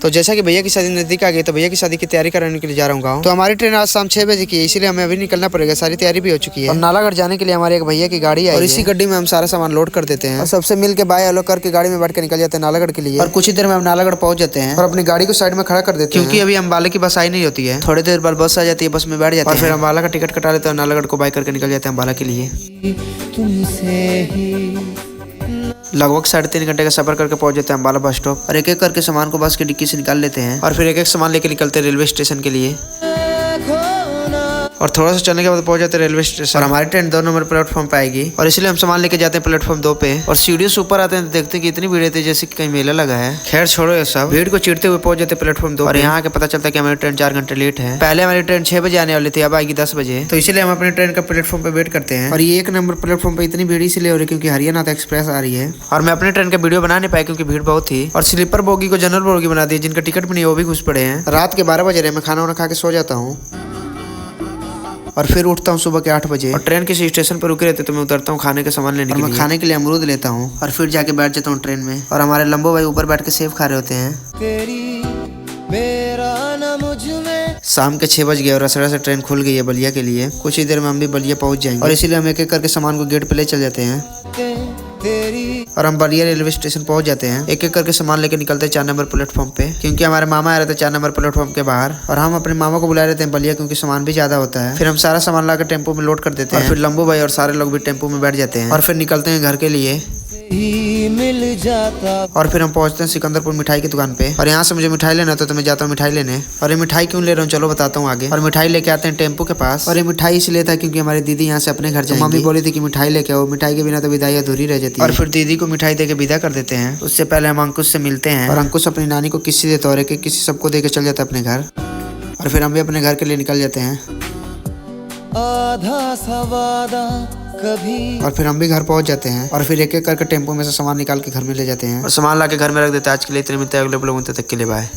तो जैसा कि भैया की शादी नजदीक आ गई तो भैया की शादी की तैयारी कराने के लिए जा रहा हूँ गाँव। तो हमारी ट्रेन आज शाम 6 बजे की है, इसीलिए हमें अभी निकलना पड़ेगा। सारी तैयारी भी हो चुकी है और नालागढ़ जाने के लिए हमारे एक भैया की गाड़ी आई और इसी गड्डी में हम सारा सामान लोड कर देते हैं और सबसे मिल के बाय अलग करके गाड़ी में बैठ के निकल जाते हैं नालागढ़ के लिए। और कुछ ही देर में हम नालागढ़ पहुंच जाते हैं और अपनी गाड़ी को साइड में खड़ा कर देते हैं, क्योंकि अभी अम्बाला की बस आई नहीं होती है। थोड़ी देर बाद बस आ जाती है, बस में बैठ जाते हैं और फिर अम्बाला का टिकट कटा लेते हैं, नालागढ़ को बाय करके निकल जाते हैं अम्बाला के लिए। लगभग 3.5 घंटे का सफर करके पहुंच जाते हैं अम्बाला बस स्टॉप और एक एक करके सामान को बस की डिक्की से निकाल लेते हैं और फिर एक एक सामान लेके निकलते हैं रेलवे स्टेशन के लिए। और थोड़ा सा चलने के बाद पहुंच जाते हैं रेलवे स्टेशन और हमारी ट्रेन 2 नंबर प्लेटफॉर्म पे आएगी और इसलिए हम सामान लेके जाते हैं प्लेटफॉर्म 2 पे। और सीढ़ियों से ऊपर आते हैं, देखते हैं कि इतनी भीड़ है जैसे कि कहीं मेला लगा है। खैर छोड़ो ये सब, भीड़ को चीरते हुए पहुंच जाते हैं प्लेटफॉर्म 2 और यहाँ के पता चलता है कि हमारी ट्रेन 4 घंटे लेट है। पहले हमारी ट्रेन 6 बजे आने वाली थी, अब आएगी 10 बजे। तो इसलिए हम अपनी ट्रेन का प्लेटफॉर्म पे वेट करते हैं। और ये 1 नंबर प्लेटफॉर्म पे इतनी भीड़ इसलिए हो रही है क्योंकि हरियाणा एक्सप्रेस आ रही है और मैं अपनी ट्रेन का वीडियो बना नहीं पाया क्योंकि भीड़ बहुत थी। और स्लीपर बोगी को जनरल बोगी बना दी, जिनका टिकट भी नहीं वो भी घुस पड़े हैं। रात के 12 बजे रहे, मैं खाना वाना खा के सो जाता हूँ और फिर उठता हूँ सुबह के 8 बजे और ट्रेन किसी स्टेशन पर रुके रहते तो मैं उतरता हूँ खाने का सामान लेने के लिए। मैं खाने के लिए अमरूद लेता हूँ और फिर जाके बैठ जाता हूँ ट्रेन में। और हमारे लंबो भाई ऊपर बैठ के सेब खा रहे होते हैं। शाम के 6 बज गए और असरा से ट्रेन खुल गई है बलिया के लिए। कुछ ही देर में हम भी बलिया पहुंच जाएंगे और इसीलिए हम एक एक करके सामान को गेट पे ले चल जाते हैं और हम बलिया रेलवे स्टेशन पहुंच जाते हैं। एक एक करके सामान लेके निकलते हैं 4 नंबर प्लेटफॉर्म पे, क्योंकि हमारे मामा आ रहे थे 4 नंबर प्लेटफॉर्म के बाहर और हम अपने मामा को बुला रहे थे बलिया क्योंकि सामान भी ज्यादा होता है। फिर हम सारा सामान लाकर टेम्पो में लोड कर देते हैं और फिर लंबू भाई और सारे लोग भी टेम्पो में बैठ जाते हैं और फिर निकलते हैं घर के लिए। मिल जाता और फिर हम पहुंचते हैं सिकंदरपुर मिठाई की दुकान पे और यहाँ से मुझे मिठाई लेना था तो मैं जाता हूँ मिठाई लेने। और ये मिठाई क्यों ले रहा हूँ चलो बताता हूँ आगे। और मिठाई लेके आते हैं टेम्पो के पास और ये मिठाई इसलिए था क्योंकि हमारी दीदी यहाँ से अपने घर जाएंगी। मम्मी बोली थी कि मिठाई लेके आओ, मिठाई के बिना तो विदाई अधूरी रह जाती है। और फिर दीदी को मिठाई देके विदा कर देते हैं। उससे पहले हम अंकुश से मिलते हैं और अंकुश अपनी नानी को किसी देता और एक किसी सबको देके चल जाता है अपने घर। और फिर हम भी अपने घर के लिए निकल जाते हैं। आधा सा वादा कभी और फिर हम भी घर पहुंच जाते हैं और फिर एक एक करके टेम्पो में से सामान निकाल के घर में ले जाते हैं और सामान ला के घर में रख देते हैं। आज के लिए इतने मिलते हैं, अगले ब्लॉग में तब तक के लिए बाय।